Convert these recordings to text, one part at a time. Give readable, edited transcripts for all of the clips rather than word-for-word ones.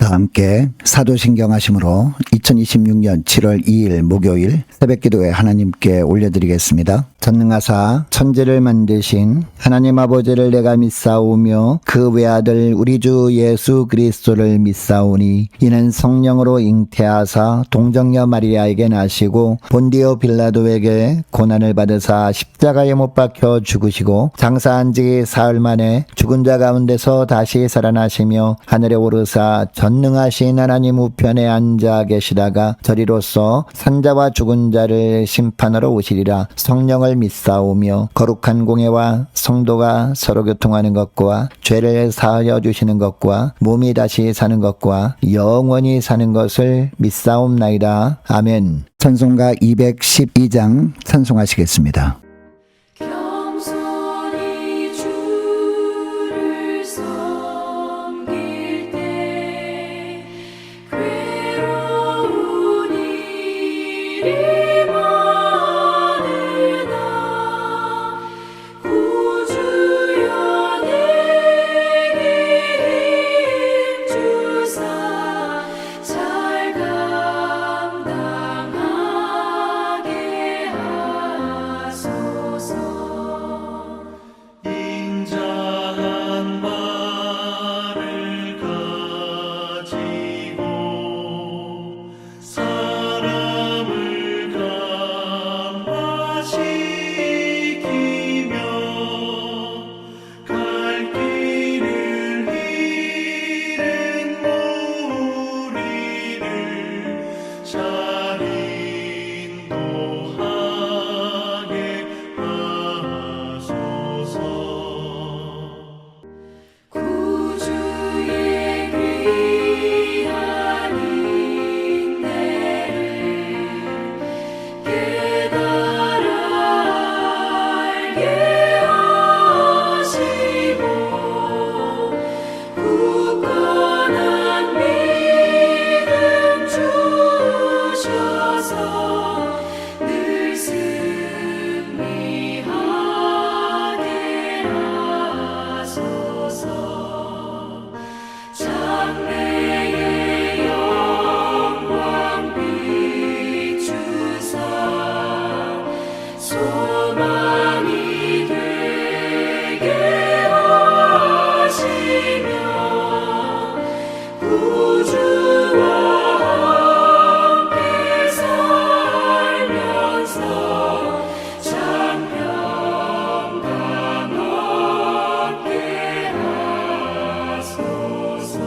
다 함께 사도신경 하심으로 2026년 7월 2일 목요일 새벽기도에 하나님께 올려드리겠습니다. 전능하사 천지를 만드신 하나님 아버지를 내가 믿사오며 그 외아들 우리 주 예수 그리스도를 믿사오니 이는 성령으로 잉태하사 동정녀 마리아에게 나시고 본디오 빌라도에게 고난을 받으사 십자가에 못 박혀 죽으시고 장사한 지 사흘 만에 죽은 자 가운데서 다시 살아나시며 하늘에 오르사 전능하신 하나님 우편에 앉아 계시다가 저리로서 산자와 죽은 자를 심판하러 오시리라. 성령을 믿사오며 거룩한 공예와 성도가 서로 교통하는 것과 죄를 사하여 주시는 것과 몸이 다시 사는 것과 영원히 사는 것을 믿사옵나이다. 아멘. 찬송가 212장 찬송하시겠습니다. 겸손히 주를 섬길 때 괴로운 일이 많으나 구주여 내게 힘주사 잘 감당하게 하소서. 인자한 말을 가지고 사람을 감화시키며 갈 길을 잃은 무리를 잘 인도하게 하소서. 구주의 귀한 인내를 깨달아 알게 하시고 굳건한 믿음 주셔서 늘 승리하게 하소서. 장래의 영광 비추사 소망이 되게 하시며 구주와 함께 살면서 장평강 얻게 하소서.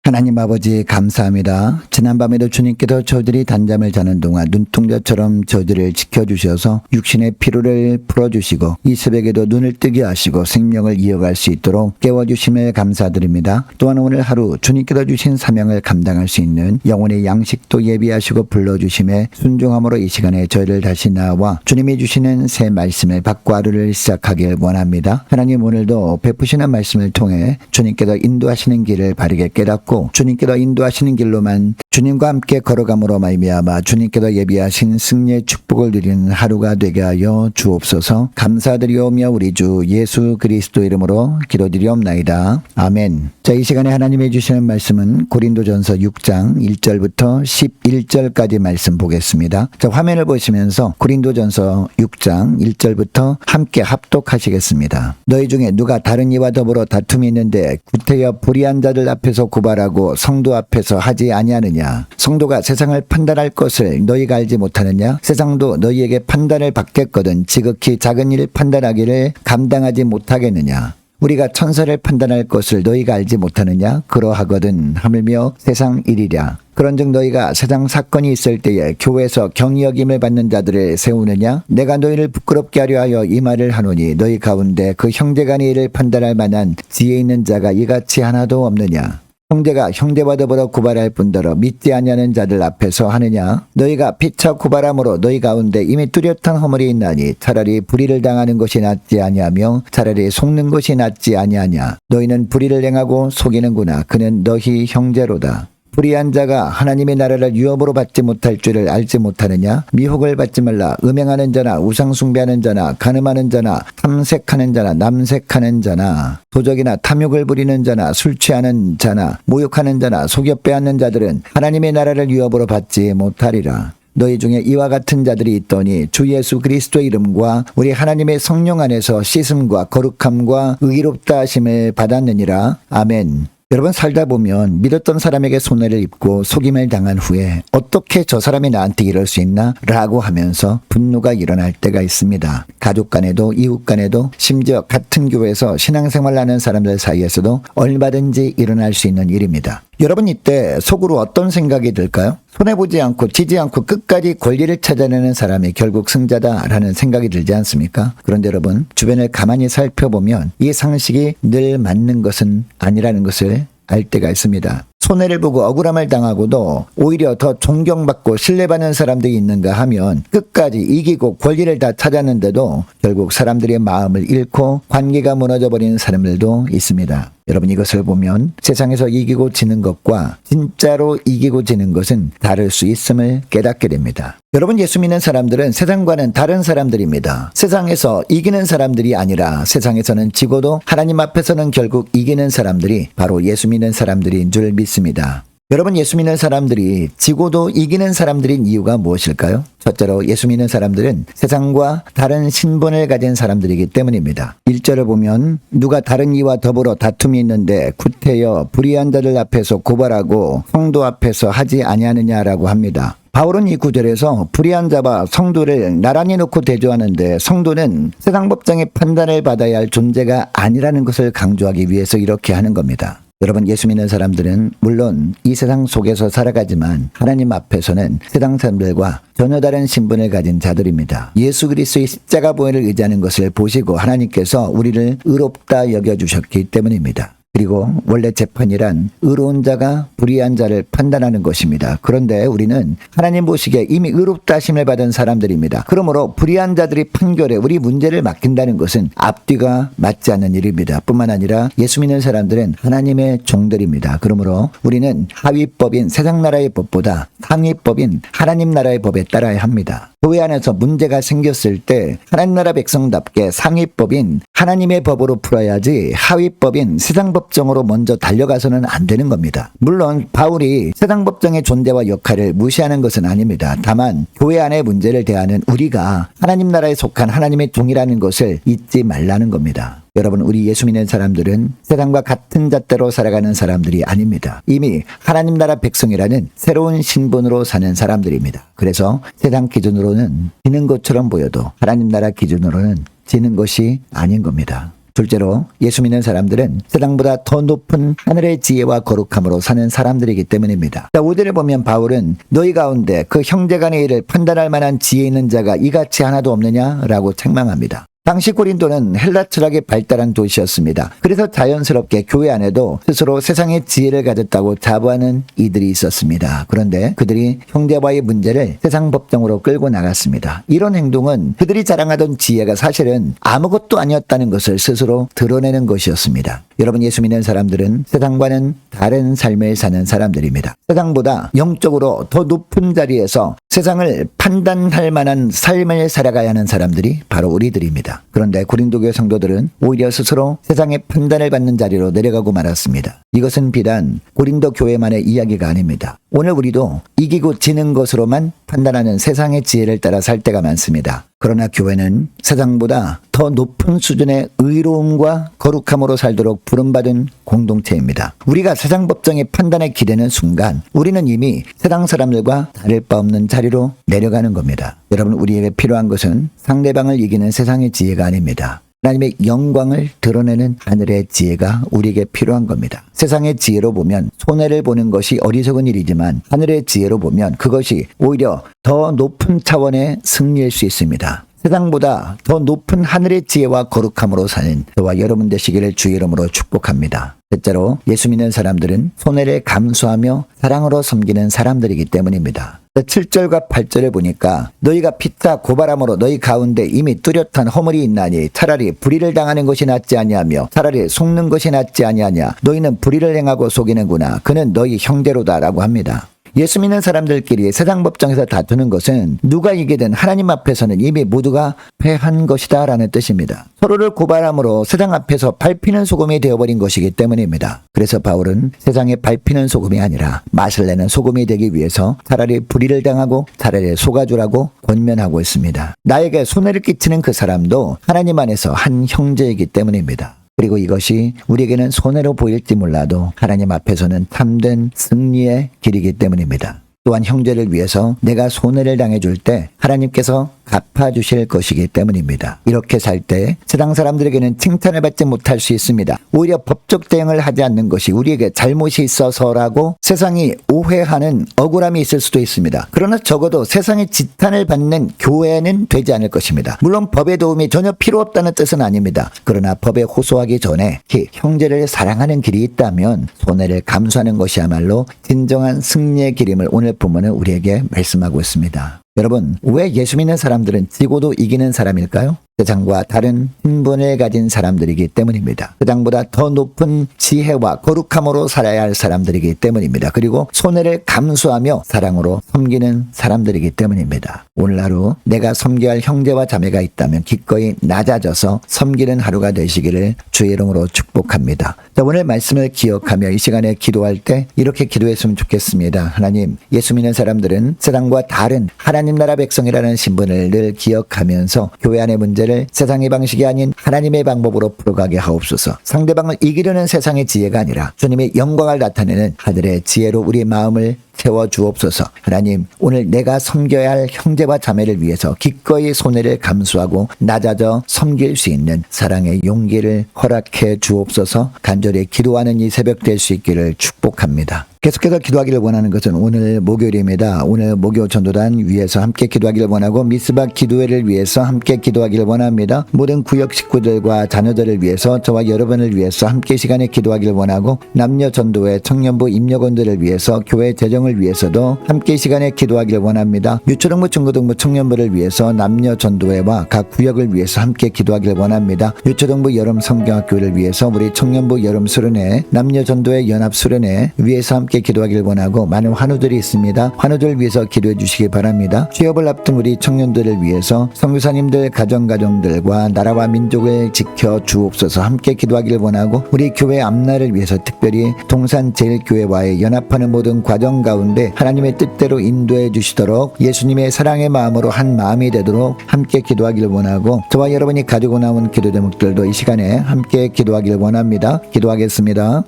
하나님 아버지 감사합니다. 지난밤에도 주님께서 저들이 단잠을 자는 동안 눈동자처럼 저들을 지켜주셔서 육신의 피로를 풀어주시고 이 새벽에도 눈을 뜨게 하시고 생명을 이어갈 수 있도록 깨워주심을 감사드립니다. 또한 오늘 하루 주님께서 주신 사명을 감당할 수 있는 영혼의 양식도 예비하시고 불러주심에 순종함으로 이 시간에 저희를 다시 나와 주님이 주시는 새 말씀을 받고 하루를 시작하길 원합니다. 하나님 오늘도 베푸시는 말씀을 통해 주님께서 인도하시는 길을 바르게 깨닫고 주님께서 인도하시는 길로만 주님과 함께 걸어감으로 말미암아 주님께서 예비하신 승리의 축복을 누리는 하루가 되게 하여 주옵소서. 감사드리오며 우리 주 예수 그리스도 이름으로 기도드리옵나이다. 아멘. 자, 이 시간에 하나님이 주시는 말씀은 고린도전서 6장 1절부터 11절까지 말씀 보겠습니다. 자, 화면을 보시면서 고린도전서 6장 1절부터 함께 합독하시겠습니다. 너희 중에 누가 다른 이와 더불어 다툼이 있는데 구태여 불의한 자들 앞에서 고발하고 성도 앞에서 하지 아니하느냐? 성도가 세상을 판단할 것을 너희가 알지 못하느냐? 세상도 너희에게 판단을 받겠거든 지극히 작은 일 판단하기를 감당하지 못하겠느냐? 우리가 천사를 판단할 것을 너희가 알지 못하느냐? 그러하거든 하물며 세상 일이랴. 그런즉 너희가 세상 사건이 있을 때에 교회에서 경히 여김을 받는 자들을 세우느냐? 내가 너희를 부끄럽게 하려 하여 이 말을 하노니 너희 가운데 그 형제간의 일을 판단할 만한 지혜 있는 자가 이같이 하나도 없느냐? 형제가 형제와 더불어 고발할 뿐더러 믿지 아니하는 자들 앞에서 하느냐? 너희가 피차 고발함으로 너희 가운데 이미 뚜렷한 허물이 있나니 차라리 불의를 당하는 것이 낫지 아니하며 차라리 속는 것이 낫지 아니하냐? 너희는 불의를 행하고 속이는구나. 그는 너희 형제로다. 불의한 자가 하나님의 나라를 유업으로 받지 못할 줄을 알지 못하느냐? 미혹을 받지 말라. 음행하는 자나 우상 숭배하는 자나 간음하는 자나 탐색하는 자나 남색하는 자나 도적이나 탐욕을 부리는 자나 술 취하는 자나 모욕하는 자나 속여 빼앗는 자들은 하나님의 나라를 유업으로 받지 못하리라. 너희 중에 이와 같은 자들이 있더니 주 예수 그리스도의 이름과 우리 하나님의 성령 안에서 씻음과 거룩함과 의롭다 하심을 받았느니라. 아멘. 여러분, 살다 보면 믿었던 사람에게 손해를 입고 속임을 당한 후에 어떻게 저 사람이 나한테 이럴 수 있나? 라고 하면서 분노가 일어날 때가 있습니다. 가족 간에도 이웃 간에도 심지어 같은 교회에서 신앙생활 하는 사람들 사이에서도 얼마든지 일어날 수 있는 일입니다. 여러분, 이때 속으로 어떤 생각이 들까요? 손해보지 않고 지지 않고 끝까지 권리를 찾아내는 사람이 결국 승자다라는 생각이 들지 않습니까? 그런데 여러분, 주변을 가만히 살펴보면 이 상식이 늘 맞는 것은 아니라는 것을 알 때가 있습니다. 손해를 보고 억울함을 당하고도 오히려 더 존경받고 신뢰받는 사람들이 있는가 하면 끝까지 이기고 권리를 다 찾았는데도 결국 사람들의 마음을 잃고 관계가 무너져버리는 사람들도 있습니다. 여러분, 이것을 보면 세상에서 이기고 지는 것과 진짜로 이기고 지는 것은 다를 수 있음을 깨닫게 됩니다. 여러분, 예수 믿는 사람들은 세상과는 다른 사람들입니다. 세상에서 이기는 사람들이 아니라 세상에서는 지고도 하나님 앞에서는 결국 이기는 사람들이 바로 예수 믿는 사람들인 줄 믿습니다. 여러분, 예수 믿는 사람들이 지고도 이기는 사람들인 이유가 무엇일까요? 첫째로 예수 믿는 사람들은 세상과 다른 신분을 가진 사람들이기 때문입니다. 1절을 보면 누가 다른 이와 더불어 다툼이 있는데 구태여 불의한 자들 앞에서 고발하고 성도 앞에서 하지 아니하느냐라고 합니다. 바울은 이 구절에서 불의한 자와 성도를 나란히 놓고 대조하는데 성도는 세상 법정의 판단을 받아야 할 존재가 아니라는 것을 강조하기 위해서 이렇게 하는 겁니다. 여러분, 예수 믿는 사람들은 물론 이 세상 속에서 살아가지만 하나님 앞에서는 세상 사람들과 전혀 다른 신분을 가진 자들입니다. 예수 그리스도의 십자가 보혈을 의지하는 것을 보시고 하나님께서 우리를 의롭다 여겨주셨기 때문입니다. 그리고 원래 재판이란 의로운 자가 불의한 자를 판단하는 것입니다. 그런데 우리는 하나님 보시기에 이미 의롭다 하심을 받은 사람들입니다. 그러므로 불의한 자들이 판결에 우리 문제를 맡긴다는 것은 앞뒤가 맞지 않는 일입니다. 뿐만 아니라 예수 믿는 사람들은 하나님의 종들입니다. 그러므로 우리는 하위법인 세상 나라의 법보다 상위법인 하나님 나라의 법에 따라야 합니다. 교회 안에서 문제가 생겼을 때 하나님 나라 백성답게 상위법인 하나님의 법으로 풀어야지 하위법인 세상 법정으로 먼저 달려가서는 안 되는 겁니다. 물론 바울이 세상 법정의 존재와 역할을 무시하는 것은 아닙니다. 다만 교회 안의 문제를 대하는 우리가 하나님 나라에 속한 하나님의 종이라는 것을 잊지 말라는 겁니다. 여러분, 우리 예수 믿는 사람들은 세상과 같은 잣대로 살아가는 사람들이 아닙니다. 이미 하나님 나라 백성이라는 새로운 신분으로 사는 사람들입니다. 그래서 세상 기준으로는 지는 것처럼 보여도 하나님 나라 기준으로는 지는 것이 아닌 겁니다. 둘째로 예수 믿는 사람들은 세상보다 더 높은 하늘의 지혜와 거룩함으로 사는 사람들이기 때문입니다. 5절을 보면 바울은 너희 가운데 그 형제간의 일을 판단할 만한 지혜 있는 자가 이같이 하나도 없느냐라고 책망합니다. 당시 고린도는 헬라 철학이 발달한 도시였습니다. 그래서 자연스럽게 교회 안에도 스스로 세상의 지혜를 가졌다고 자부하는 이들이 있었습니다. 그런데 그들이 형제와의 문제를 세상 법정으로 끌고 나갔습니다. 이런 행동은 그들이 자랑하던 지혜가 사실은 아무것도 아니었다는 것을 스스로 드러내는 것이었습니다. 여러분, 예수 믿는 사람들은 세상과는 다른 삶을 사는 사람들입니다. 세상보다 영적으로 더 높은 자리에서 세상을 판단할 만한 삶을 살아가야 하는 사람들이 바로 우리들입니다. 그런데 고린도 교회 성도들은 오히려 스스로 세상의 판단을 받는 자리로 내려가고 말았습니다. 이것은 비단 고린도 교회만의 이야기가 아닙니다. 오늘 우리도 이기고 지는 것으로만 판단하는 세상의 지혜를 따라 살 때가 많습니다. 그러나 교회는 세상보다 더 높은 수준의 의로움과 거룩함으로 살도록 부름받은 공동체입니다. 우리가 세상 법정의 판단에 기대는 순간 우리는 이미 세상 사람들과 다를 바 없는 자리로 내려가는 겁니다. 여러분, 우리에게 필요한 것은 상대방을 이기는 세상의 지혜가 아닙니다. 하나님의 영광을 드러내는 하늘의 지혜가 우리에게 필요한 겁니다. 세상의 지혜로 보면 손해를 보는 것이 어리석은 일이지만 하늘의 지혜로 보면 그것이 오히려 더 높은 차원의 승리일 수 있습니다. 세상보다 더 높은 하늘의 지혜와 거룩함으로 사는 저와 여러분 되시기를 주의 이름으로 축복합니다. 셋째로 예수 믿는 사람들은 손해를 감수하며 사랑으로 섬기는 사람들이기 때문입니다. 7절과 8절을 보니까 너희가 피타 고발함으로 너희 가운데 이미 뚜렷한 허물이 있나니 차라리 불의를 당하는 것이 낫지 아니하며 차라리 속는 것이 낫지 아니하냐. 너희는 불의를 행하고 속이는구나. 그는 너희 형제로다라고 합니다. 예수 믿는 사람들끼리 세상 법정에서 다투는 것은 누가 이기든 하나님 앞에서는 이미 모두가 패한 것이다 라는 뜻입니다. 서로를 고발함으로 세상 앞에서 밟히는 소금이 되어버린 것이기 때문입니다. 그래서 바울은 세상에 밟히는 소금이 아니라 맛을 내는 소금이 되기 위해서 차라리 불의를 당하고 차라리 속아주라고 권면하고 있습니다. 나에게 손해를 끼치는 그 사람도 하나님 안에서 한 형제이기 때문입니다. 그리고 이것이 우리에게는 손해로 보일지 몰라도 하나님 앞에서는 참된 승리의 길이기 때문입니다. 또한 형제를 위해서 내가 손해를 당해줄 때 하나님께서 갚아주실 것이기 때문입니다. 이렇게 살 때 세상 사람들에게는 칭찬을 받지 못할 수 있습니다. 오히려 법적 대응을 하지 않는 것이 우리에게 잘못이 있어서라고 세상이 오해하는 억울함이 있을 수도 있습니다. 그러나 적어도 세상의 지탄을 받는 교회는 되지 않을 것입니다. 물론 법의 도움이 전혀 필요 없다는 뜻은 아닙니다. 그러나 법에 호소하기 전에 형제를 사랑하는 길이 있다면 손해를 감수하는 것이야말로 진정한 승리의 길임을 오늘 본문은 우리에게 말씀하고 있습니다. 여러분, 왜 예수 믿는 사람들은 지고도 이기는 사람일까요? 세상과 다른 신분을 가진 사람들이기 때문입니다. 세상보다 더 높은 지혜와 거룩함으로 살아야 할 사람들이기 때문입니다. 그리고 손해를 감수하며 사랑으로 섬기는 사람들이기 때문입니다. 오늘 하루 내가 섬겨야 할 형제와 자매가 있다면 기꺼이 낮아져서 섬기는 하루가 되시기를 주의 이름으로 축복합니다. 자, 오늘 말씀을 기억하며 이 시간에 기도할 때 이렇게 기도했으면 좋겠습니다. 하나님, 예수 믿는 사람들은 세상과 다른 하나님 나라 백성이라는 신분을 늘 기억하면서 교회 안의 문제를 세상의 방식이 아닌 하나님의 방법으로 풀어가게 하옵소서. 상대방을 이기려는 세상의 지혜가 아니라 주님의 영광을 나타내는 하늘의 지혜로 우리 마음을 채워주옵소서. 하나님, 오늘 내가 섬겨야 할 형제와 자매를 위해서 기꺼이 손해를 감수하고 낮아져 섬길 수 있는 사랑의 용기를 허락해 주옵소서. 간절히 기도하는 이 새벽 될 수 있기를 축복합니다. 계속해서 기도하기를 원하는 것은 오늘 목요일입니다. 오늘 목요 전도단 위해서 함께 기도하기를 원하고 미스바 기도회를 위해서 함께 기도하기를 원합니다. 모든 구역 식구들과 자녀들을 위해서 저와 여러분을 위해서 함께 시간에 기도하기를 원하고 남녀 전도회 청년부 임력원들을 위해서 교회 재정을 위해서도 함께 시간에 기도하기를 원합니다. 유초등부 중고등부 청년부를 위해서 남녀 전도회와 각 구역을 위해서 함께 기도하기를 원합니다. 유초등부 여름 성경학교를 위해서 우리 청년부 여름 수련회 남녀 전도회 연합 수련회 위해서 함께 기도하기를 원하고 많은 환우들이 있습니다. 환우들을 위해서 기도해 주시기 바랍니다. 취업을 앞둔 우리 청년들을 위해서 선교사님들 가정들과 나라와 민족을 지켜 주옵소서. 함께 기도하기를 원하고 우리 교회 앞날을 위해서 특별히 동산제일교회와의 연합하는 모든 과정 가운데 하나님의 뜻대로 인도해 주시도록 예수님의 사랑의 마음으로 한 마음이 되도록 함께 기도하기를 원하고 저와 여러분이 가지고 나온 기도 제목들도 이 시간에 함께 기도하기를 원합니다. 기도하겠습니다.